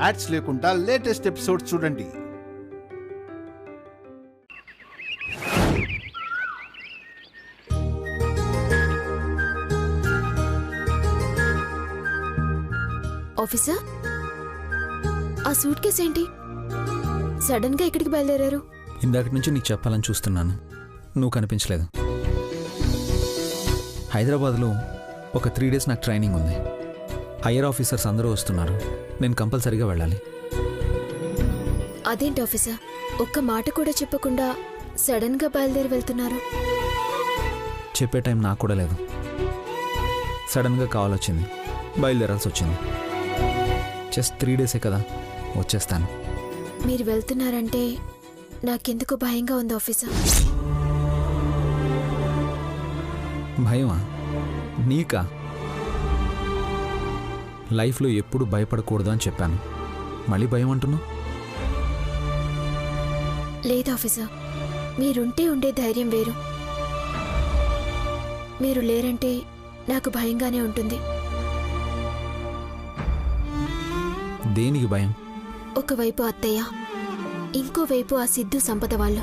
Ads లేకుండా latest episodes చూడండి. Officer, ఆ సూట్ కేసు ఏంటి? సడన్ గా ఎక్కడికి బయలుదేరారు? ఇందాక నుంచి నీకు చెప్పాలని చూస్తున్నాను, నువ్వు కనిపించలేదు. హైదరాబాద్లో ఒక 3 days నాకు ట్రైనింగ్ ఉంది. హైయర్ ఆఫీసర్స్ అందరూ వస్తున్నారు, నేను కంపల్సరీగా వెళ్ళాలి. అదేంటి ఆఫీసర్, ఒక్క మాట కూడా చెప్పకుండా సడన్ గా బయలుదేరి వెళ్తున్నారు? చెప్పే టైం నాకు కూడా లేదు. సడన్గా కాల్ వచ్చింది, బయలుదేరాల్సి వచ్చింది. జస్ట్ 3 days కదా, వచ్చేస్తాను. మీరు వెళ్తున్నారంటే నాకెందుకు భయంగా ఉంది ఆఫీసర్. భయమా? నీకా? లైఫ్లో ఎప్పుడు భయపడకూడదు అని చెప్పాను, మళ్ళీ భయం అంటున్నావు? లేదు ఆఫీసర్, మీరుంటే ఉండే ధైర్యం వేరు. మీరు లేరంటే నాకు భయంగానే ఉంటుంది. దేనికి భయం? ఒకవైపు అత్తయ్య, ఇంకోవైపు ఆ సిద్ధు సంపద వాళ్ళు.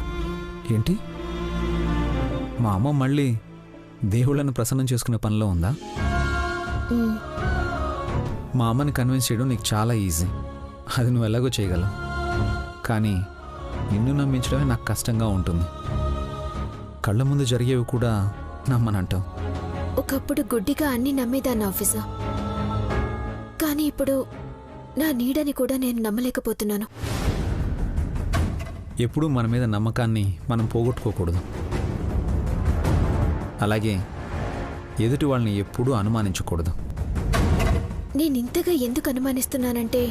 ఏంటి, మా అమ్మ మళ్ళీ దేవుళ్ళను ప్రసన్నం చేసుకునే పనిలో ఉందా? మా అమ్మని కన్విన్స్ చేయడం నీకు చాలా ఈజీ, అది నువ్వు ఎలాగో చేయగలవు. కానీ నిన్ను నమ్మించడమే నాకు కష్టంగా ఉంటుంది. కళ్ళ ముందు జరిగేవి కూడా నమ్మనంటావు. ఒకప్పుడు గుడ్డిగా అన్ని నమ్మేదాన్ని ఆఫీసర్, కానీ ఇప్పుడు నా నీడని కూడా నేను నమ్మలేకపోతున్నాను. ఎప్పుడూ మన మీద నమ్మకాన్ని మనం పోగొట్టుకోకూడదు. అలాగే ఎదుటి వాళ్ళని ఎప్పుడూ అనుమానించకూడదు. నేనింతగా ఎందుకు అనుమానిస్తున్నానంటే,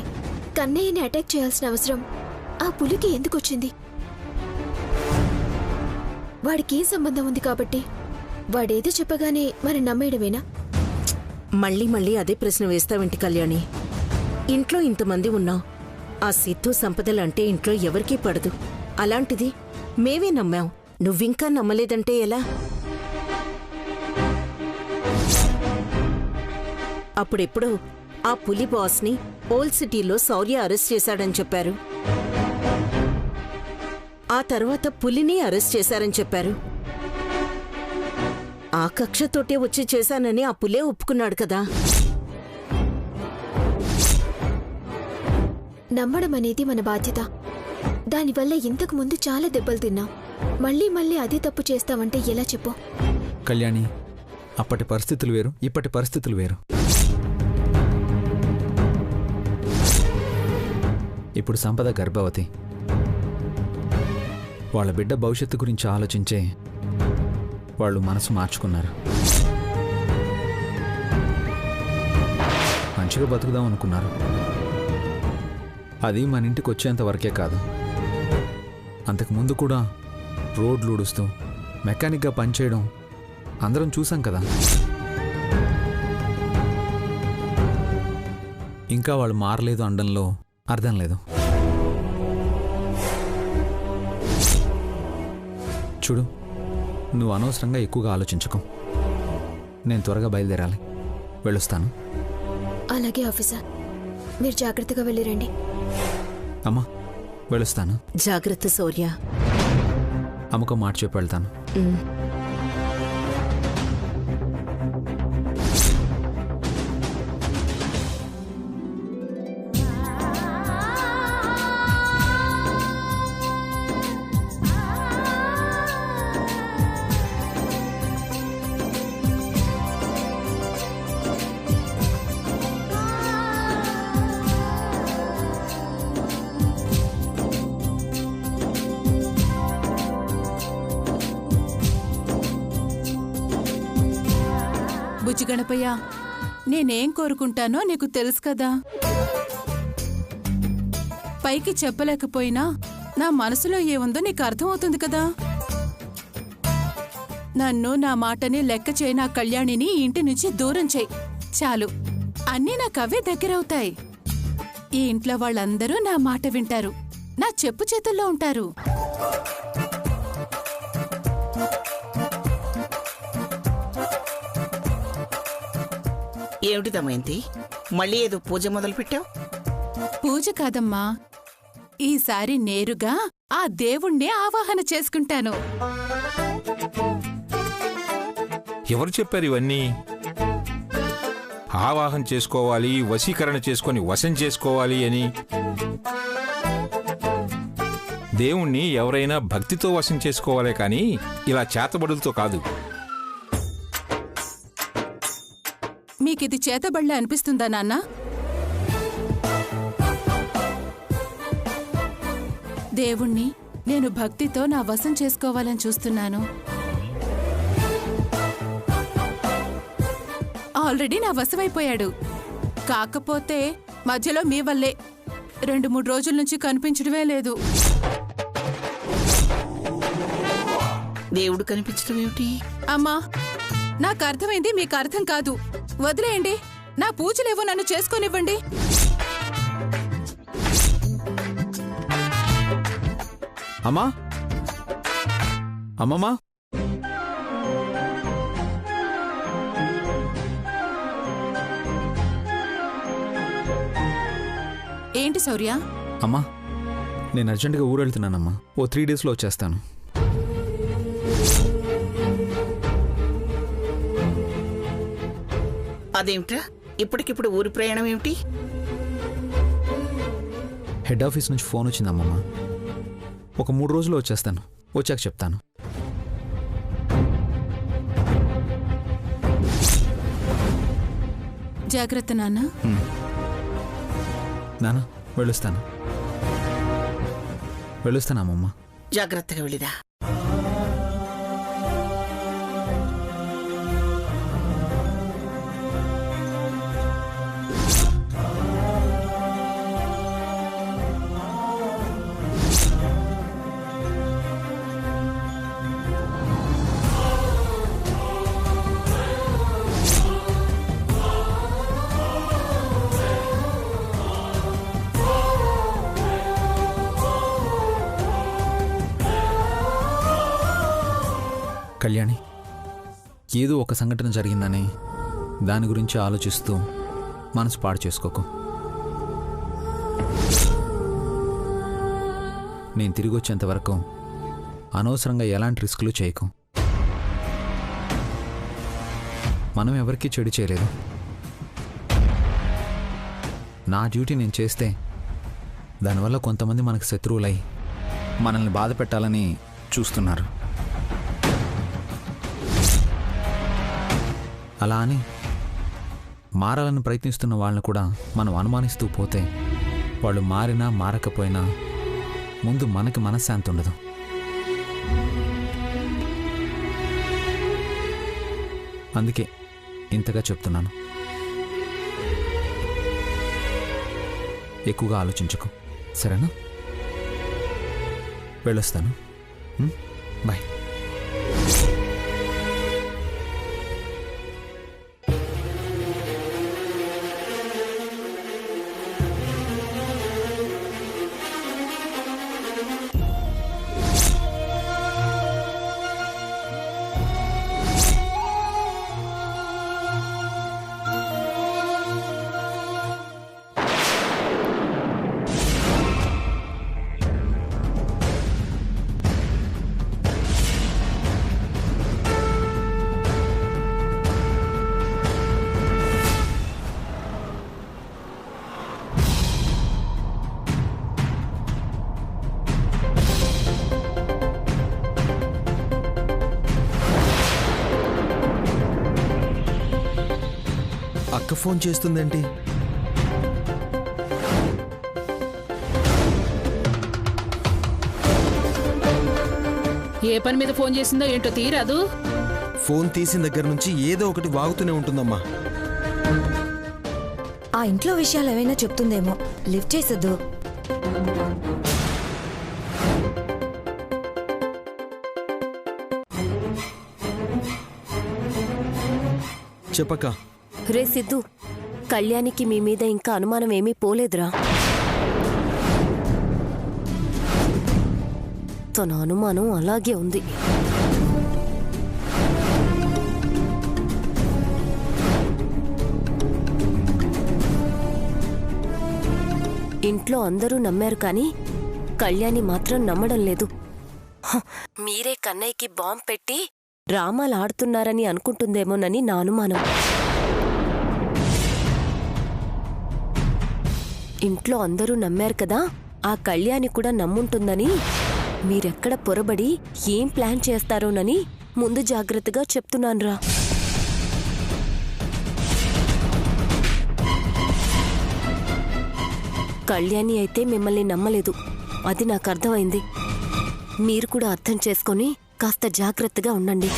కన్నయ్యని అటాక్ చేయాల్సిన అవసరం ఆ పులికి ఎందుకు వచ్చింది? వాడికేం సంబంధం ఉంది కాబట్టి వాడేదో చెప్పగానే మరి నమ్మేయడమేనా? మళ్ళీ మళ్ళీ అదే ప్రశ్న వేస్తావేంటి కళ్యాణి? ఇంట్లో ఇంతమంది ఉన్నాం, ఆ సిద్ధు సంపదలంటే ఇంట్లో ఎవరికీ పడదు. అలాంటిది మేమే నమ్మాం, నువ్వింకా నమ్మలేదంటే ఎలా? అప్పుడెప్పుడో ఆ పులి బాస్ని ఓల్డ్ సిటీలో శౌర్య అరెస్ట్ చేశాడని చెప్పారు. ఆ తర్వాత పులిని అరెస్ట్ చేశారని చెప్పారు. ఆ కక్షతోటే వచ్చి చేశానని ఆ పులే ఒప్పుకున్నాడు కదా. నమ్మడం అనేది మన బాధ్యత. దానివల్ల ఇంతకు ముందు చాలా దెబ్బలు తిన్నాం. మళ్ళీ మళ్ళీ అదే తప్పు చేస్తామంటే ఎలా చెప్పు? కళ్యాణి, అప్పటి పరిస్థితులు వేరు, ఇప్పటి పరిస్థితులు వేరు. ఇప్పుడు సంపద గర్భవతి. వాళ్ళ బిడ్డ భవిష్యత్తు గురించి ఆలోచించే వాళ్ళు మనసు మార్చుకున్నారు. మంచిగా బతుకుదాం అనుకున్నారు. అది మన ఇంటికి వచ్చేంత వరకే కాదు, అంతకుముందు కూడా రోడ్లు ఊడుస్తూ మెకానిక్గా పనిచేయడం అందరం చూసాం కదా. ఇంకా వాళ్ళు మారలేదు అనడంలో అర్థం లేదు. చూడు, నువ్వు అనవసరంగా ఎక్కువగా ఆలోచించకు. నేను త్వరగా బయలుదేరాలి, వెళ్ళొస్తాను. అలాగే ఆఫీసర్, మీరు జాగ్రత్తగా వెళ్ళిరండి. అమ్మా, వెళ్ళొస్తాను. జాగ్రత్త శౌర్య. అమ్మకో మాట చెప్పి వెళ్తాను. బుజ్జి గణపయ్య, నేనేం కోరుకుంటానో నీకు తెలుసు కదా. పైకి చెప్పలేకపోయినా నా మనసులో ఏముందో నీకు అర్థమవుతుంది కదా. నన్ను, నా మాటని లెక్క చేయి, నా కళ్యాణిని ఇంటి నుంచి దూరం చేయి. చాలు, అన్నీ నాకవే దగ్గరవుతాయి. ఈ ఇంట్లో వాళ్ళందరూ నా మాట వింటారు, నా చెప్పు చేతుల్లో ఉంటారు. ఏమిటి దమయంతి, మళ్ళీ ఏదో పూజ మొదలు పెట్టావు? పూజ పూజ కాదమ్మా, ఈసారి నేరుగా ఆ దేవుణ్ణే ఆవాహన చేసుకుంటాను. ఎవరు చెప్పారు ఇవన్నీ? ఆవాహన చేసుకోవాలి, వశీకరణ చేసుకొని వశం చేసుకోవాలి అని. దేవుణ్ణి ఎవరైనా భక్తితో వశం చేసుకోవాలే కానీ ఇలా చేతబడులతో కాదు. మీకిది చేతబళ్ళ అనిపిస్తుందా నాన్న? దేవుణ్ణి నేను భక్తితో నా వశం చేసుకోవాలని చూస్తున్నాను. ఆల్రెడీ నా వశమైపోయాడు. కాకపోతే మధ్యలో మీ వల్లే 2-3 రోజుల నుంచి కనిపించడమే లేదు. దేవుడు కనిపించడం ఏమిటి? అమ్మా, నాకు అర్థమైంది, మీకు అర్థం కాదు. వదిలేయండి, నా పూజలేవో నన్ను చేసుకోనివ్వండి. అమ్మా, అమ్మమ్మా, ఏంటి శౌర్య? అమ్మా, నేను అర్జెంటుగా ఊరు వెళ్తున్నానమ్మా. ఓ 3 డేస్లో వచ్చేస్తాను. అదేమిట్రా, ఇప్పటికిప్పుడు ఊరి ప్రయాణం ఏమిటి? హెడ్ ఆఫీస్ నుంచి ఫోన్ వచ్చిందమ్మమ్మ. ఒక 3 రోజుల్లో వచ్చేస్తాను. వచ్చాక చెప్తాను. జాగ్రత్త నాన్న. నాన్న, వెళ్ళొస్తానమ్మమ్మ. జాగ్రత్తగా వెళ్ళిదా. కళ్యాణి, ఏదో ఒక సంఘటన జరిగిందని దాని గురించి ఆలోచిస్తూ మనసు పాడు చేసుకోకు. నేను తిరిగి వచ్చేంత వరకు అనవసరంగా ఎలాంటి రిస్కులు చేయకు. మనం ఎవరికీ చెడు చేయలేదు. నా డ్యూటీ నేను చేస్తే దానివల్ల కొంతమంది మనకు శత్రువులై మనల్ని బాధ పెట్టాలని చూస్తున్నారు. అలా అని మారాలని ప్రయత్నిస్తున్న వాళ్ళని కూడా మనం అనుమానిస్తూ పోతే వాళ్ళు మారినా మారకపోయినా ముందు మనకి మనశ్శాంతి ఉండదు. అందుకే ఇంతగా చెప్తున్నాను. ఎక్కువగా ఆలోచించకు, సరేనా? వెళ్ళొస్తాను. బాయ్. అక్క ఫోన్ చేస్తుందేంటి? ఏ పని మీద ఫోన్ చేసిందో ఏంటో తీరాదు. ఫోన్ తీసిన దగ్గర నుంచి ఏదో ఒకటి వాగుతూనే ఉంటుందమ్మా. ఆ ఇంట్లో విషయాలు ఏవైనా చెప్తుందేమో, లిఫ్ట్ చేసొద్దు. చెప్పక్క. రే సిద్ధు, కళ్యాణికి మీ మీద ఇంకా అనుమానం ఏమీ పోలేదురా? తన అనుమానం అలాగే ఉంది. ఇంట్లో అందరూ నమ్మారు కానీ కళ్యాణి మాత్రం నమ్మడం లేదు. మీరే కన్నయ్యకి బాంబ్ పెట్టి డ్రామాలు ఆడుతున్నారని అనుకుంటుందేమోనని నా అనుమానం. ఇంట్లో అందరూ నమ్మారు కదా, ఆ కళ్యాణి కూడా నమ్ముంటుందని మీరెక్కడ పొరబడి ఏం ప్లాన్ చేస్తారోనని ముందు జాగ్రత్తగా చెప్తున్నాన్రా. కళ్యాణి అయితే మిమ్మల్ని నమ్మలేదు, అది నాకు అర్థమైంది. మీరు కూడా అర్థం చేసుకొని కాస్త జాగ్రత్తగా ఉండండి.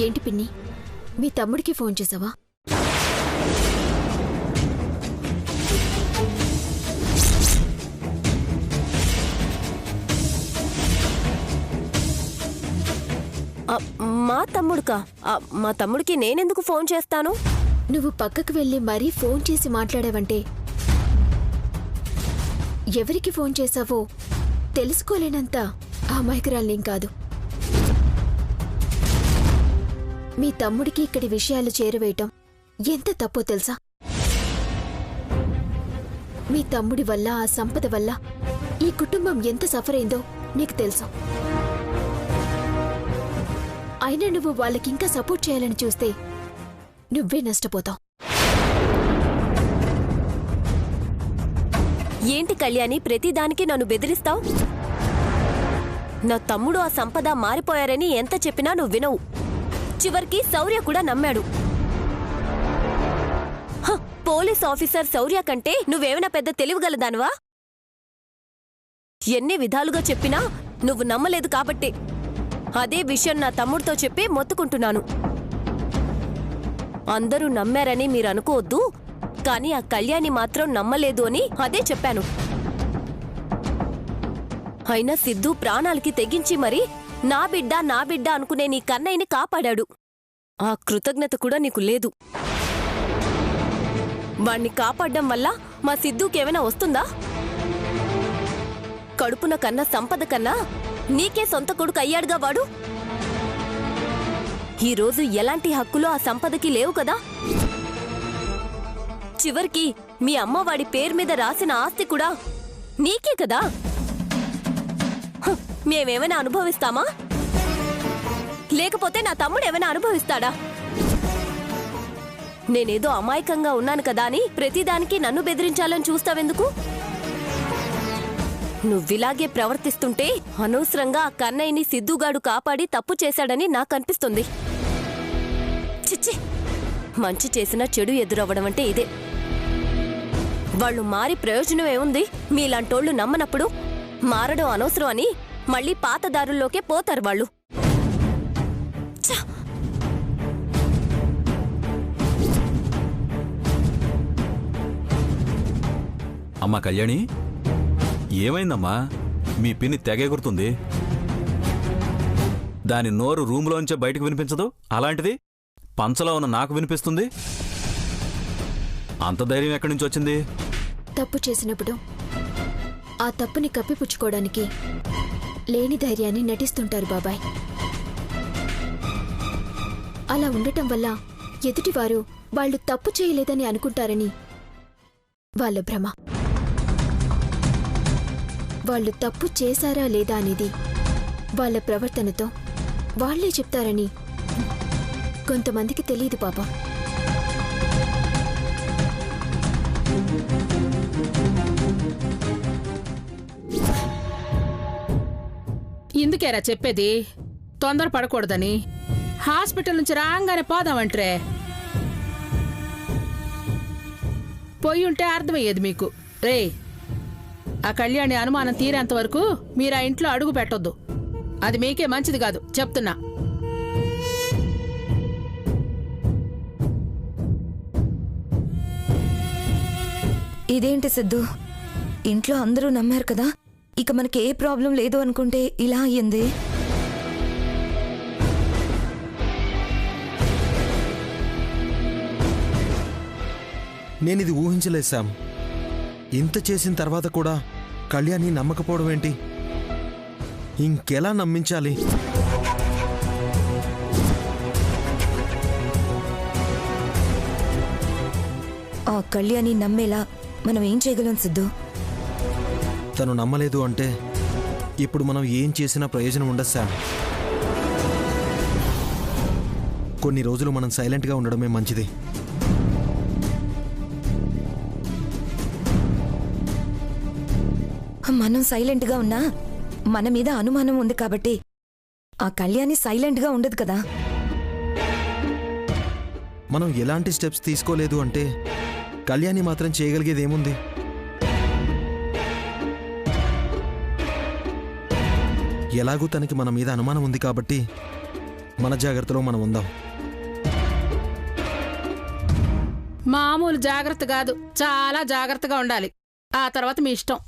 ఏంటి పిన్ని, మీ తమ్ముడికి ఫోన్ చేసావా? మా తమ్ముడుకా? మా తమ్ముడికి నేనెందుకు ఫోన్ చేస్తాను? నువ్వు పక్కకు వెళ్ళి మరీ ఫోన్ చేసి మాట్లాడావంటే ఎవరికి ఫోన్ చేశావో తెలుసుకోలేనంత అమాయకురాల్ని కాదు. మీ తమ్ముడికి ఇక్కడి విషయాలు చేరవేయటం ఎంత తప్పో తెలుసా? మీ తమ్ముడి వల్ల, ఆ సంపద వల్ల ఈ కుటుంబం ఎంత సఫర్ అయిందో నీకు తెలుసు. అయినా నువ్వు వాళ్ళకింకా సపోర్ట్ చేయాలని చూస్తే నువ్వే నష్టపోతావు. ఏంటి కళ్యాణి ప్రతిదానికి నన్ను బెదిరిస్తావు? నా తమ్ముడు ఆ సంపద మారిపోయారని ఎంత చెప్పినా నువ్వు వినవు. చివరికి శౌర్య కూడా నమ్మాడు. పోలీస్ ఆఫీసర్ శౌర్య కంటే నువ్వేమైనా పెద్ద తెలివిగలదానివా? ఎన్ని విధాలుగా చెప్పినా నువ్వు నమ్మలేదు కాబట్టి అదే విషయం నా తమ్ముడితో చెప్పి మొత్తుకుంటున్నాను. అందరూ నమ్మారని మీరు అనుకోవద్దు, కానీ ఆ కళ్యాణి మాత్రం నమ్మలేదు అని అదే చెప్పాను. అయినా సిద్ధు ప్రాణాలకి తెగించి మరి నా బిడ్డ అనుకునే నీ కన్నయ్యని కాపాడాడు. ఆ కృతజ్ఞత కూడా నీకు లేదు. వాణ్ణి కాపాడడం వల్ల మా సిద్ధుకేమైనా వస్తుందా? కడుపున కన్నా సంపద కన్నా నీకే సొంత కొడుకు అయ్యాడుగా వాడు. ఈరోజు ఎలాంటి హక్కులు ఆ సంపదకి లేవు కదా. చివరికి మీ అమ్మ వాడి పేరు మీద రాసిన ఆస్తి కూడా నీకే కదా. మేమేమైనా అనుభవిస్తామా? లేకపోతే నా తమ్ముడు ఏమైనా అనుభవిస్తాడా? నేనేదో అమాయకంగా ఉన్నాను కదా అని ప్రతిదానికి నన్ను బెదిరించాలని చూస్తావెందుకు? నువ్విలాగే ప్రవర్తిస్తుంటే అనవసరంగా ఆ కన్నయ్యని సిద్ధుగాడు కాపాడి తప్పు చేశాడని నాకనిపిస్తుంది. చిచ్చి, మంచి చేసినా చెడు ఎదురవ్వడం అంటే ఇదే. వాళ్ళు మారి ప్రయోజనం ఏముంది? మీలాంటోళ్లు నమ్మనప్పుడు మారడం అనవసరం అని మళ్ళీ పాత దారుల్లోకే పోతారు వాళ్ళు. అమ్మా కళ్యాణి, ఏమైందమ్మా? మీ పిన్ని తెగెగురుతుంది. దాని నోరు రూములోంచే బయటకు వినిపించదు, అలాంటిది పంచలో ఉన్న నాకు వినిపిస్తుంది. అంత ధైర్యం ఎక్కడి నుంచి వచ్చింది? తప్పు చేసినప్పుడు ఆ తప్పుని కప్పిపుచ్చుకోవడానికి లేని ధైర్యాన్ని నటిస్తుంటారు బాబాయ్. అలా ఉండటం వల్ల ఎదుటివారు వాళ్ళు తప్పు చేయలేదని అనుకుంటారని వాళ్ళ భ్రమ. వాళ్ళు తప్పు చేశారా లేదా అనేది వాళ్ళ ప్రవర్తనతో వాళ్లే చెప్తారని కొంతమందికి తెలియదు పాపం. ఇందుకేరా చెప్పేది తొందర పడకూడదని. హాస్పిటల్ నుంచి రాగానే పోదామంట్రే. పోయి ఉంటే అర్థమయ్యేది మీకు. రే, ఆ కళ్యాణి అనుమానం తీరేంత వరకు మీరు ఆ ఇంట్లో అడుగు పెట్టొద్దు. అది మీకే మంచిది కాదు చెప్తున్నా. ఇదేంటి సిద్ధు, ఇంట్లో అందరూ నమ్మారు కదా, ఇక మనకి ఏ ప్రాబ్లం లేదు అనుకుంటే ఇలా అయ్యింది. నేనిది ఊహించలేదు శామ్. ఇంత చేసిన తర్వాత కూడా కళ్యాణి నమ్మకపోవడం ఏంటి? ఇంకెలా నమ్మించాలి? ఆ కళ్యాణి నమ్మేలా మనం ఏం చేయగలం సిద్ధు? తను నమ్మలేదు అంటే ఇప్పుడు మనం ఏం చేసినా ప్రయోజనం ఉండదు శామ్. కొన్ని రోజులు మనం సైలెంట్గా ఉండడమే మంచిది. మనం సైలెంట్గా ఉన్నా మన మీద అనుమానం ఉంది కాబట్టి ఆ కళ్యాణి సైలెంట్గా ఉండదు కదా. మనం ఎలాంటి స్టెప్స్ తీసుకోలేదు అంటే కళ్యాణి మాత్రం చేయగలిగేది ఏముంది? ఎలాగూ తనకి మన మీద అనుమానం ఉంది కాబట్టి మన జాగ్రత్తలో మనం ఉందాం. మామూలు జాగ్రత్త కాదు, చాలా జాగ్రత్తగా ఉండాలి. ఆ తర్వాత మీ ఇష్టం.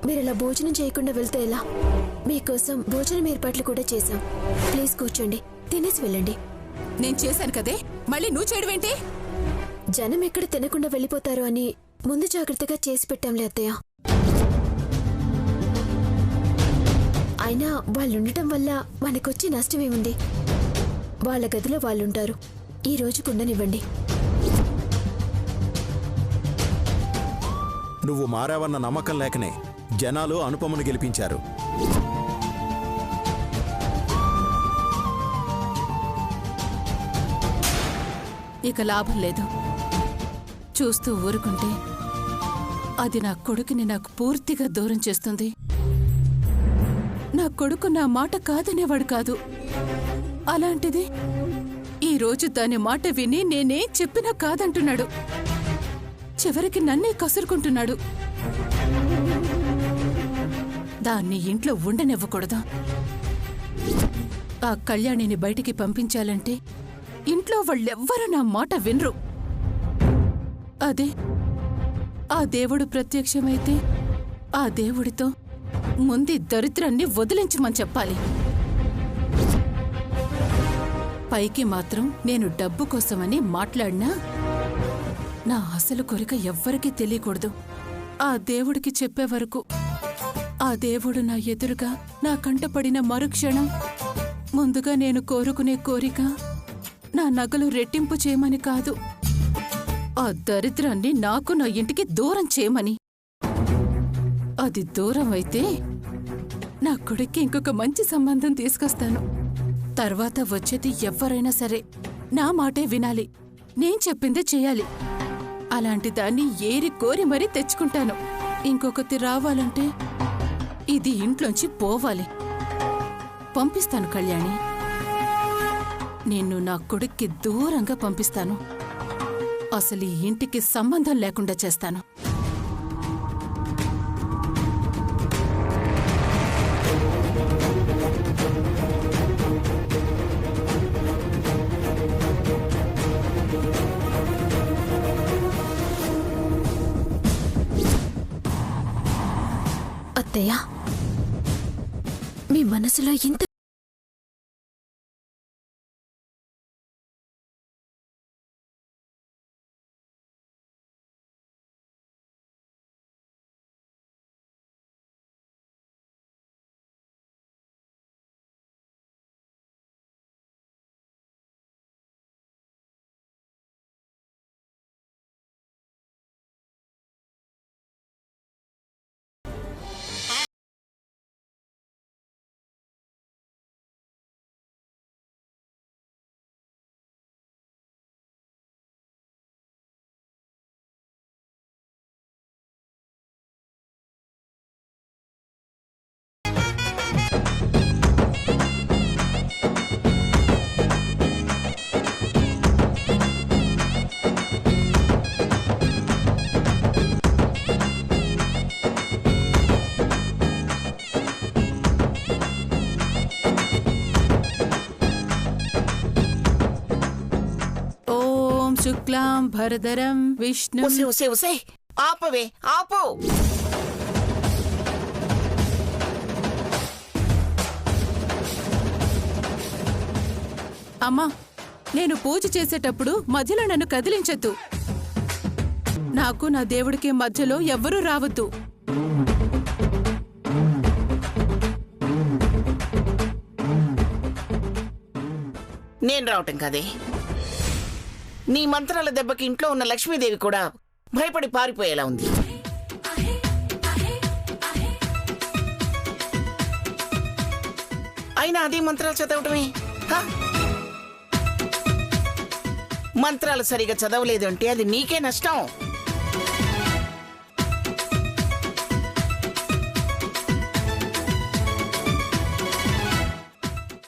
మీరు ఇలా భోజనం చేయకుండా వెళ్తే ఎలా? మీకోసం భోజనం ఏర్పాట్లు కూడా చేశాం. ప్లీజ్ కూర్చోండి, తినేసి వెళ్ళండి. నేను చేశాను కదే, మళ్ళీ నువ్వు చేయడమేంటి? జనం ఎక్కడ తినకుండా వెళ్ళిపోతారు అని ముందు జాగ్రత్తగా చేసి పెట్టాంలే అత్తయ్య. అయినా వాళ్ళుండటం వల్ల మనకొచ్చి నష్టమేముంది? వాళ్ళ గదిలో వాళ్ళుంటారు. ఈ రోజు కుండనివ్వండి. నువ్వు మారావన్న నమ్మకం లేకనే జనాలు అనుపమను గెలిపించారు. ఇక లాభం లేదు. చూస్తూ ఊరుకుంటే అది నా కొడుకుని నాకు పూర్తిగా దూరం చేస్తుంది. నా కొడుకు నా మాట కాదనేవాడు కాదు. అలాంటిది ఈరోజు దాని మాట విని నేనేం చెప్పినా కాదంటున్నాడు. చివరికి నన్నే కసురుకుంటున్నాడు. దాన్ని ఇంట్లో ఉండనివ్వకూడదు. ఆ కళ్యాణిని బయటికి పంపించాలంటే ఇంట్లో వాళ్ళెవ్వరూ నా మాట వినరు. అదే ఆ దేవుడు ప్రత్యక్షమైతే ఆ దేవుడితో ముందు దరిద్రాన్ని వదిలించమని చెప్పాలి. పైకి మాత్రం నేను డబ్బు కోసమని మాట్లాడినా నా అసలు కోరిక ఎవ్వరికీ తెలియకూడదు. ఆ దేవుడికి చెప్పే వరకు ఆ దేవుడు నా ఎదురుగా నా కంటపడిన మరుక్షణం ముందుగా నేను కోరుకునే కోరిక నా నగలు రెట్టింపు చేయమని కాదు, ఆ దరిద్రాన్ని నాకు నా ఇంటికి దూరం చేయమని. అది దూరం అయితే నా కొడుక్కి ఇంకొక మంచి సంబంధం తీసుకొస్తాను. తర్వాత వచ్చేది ఎవరైనా సరే నా మాటే వినాలి, నేను చెప్పిందే చేయాలి. అలాంటి దాన్ని ఏరి కోరి మరీ తెచ్చుకుంటాను. ఇంకొకటి రావాలంటే ఇది ఇంట్లోంచి పోవాలి. పంపిస్తాను కళ్యాణి, నిన్ను నా కొడుక్కి దూరంగా పంపిస్తాను. అసలు ఈ ఇంటికి సంబంధం లేకుండా చేస్తాను. అత్తయ్య, మీ మనసులో ఇంత శుక్లాం భరధరం విష్ణు. ఒసే ఒసే ఒసే ఆపవే ఆపు. అమ్మా, నేను పూజ చేసేటప్పుడు మధ్యలో నన్ను కదిలించొద్దు. నాకు నా దేవుడికి మధ్యలో ఎవ్వరూ రావద్దు. నేను రావటం కాదే, నీ మంత్రాల దెబ్బకి ఇంట్లో ఉన్న లక్ష్మీదేవి కూడా భయపడి పారిపోయేలా ఉంది. అయినా అదే మంత్రాలు చదవటమే. హ? మంత్రాలు సరిగా చదవలేదు అంటే అది నీకే నష్టం.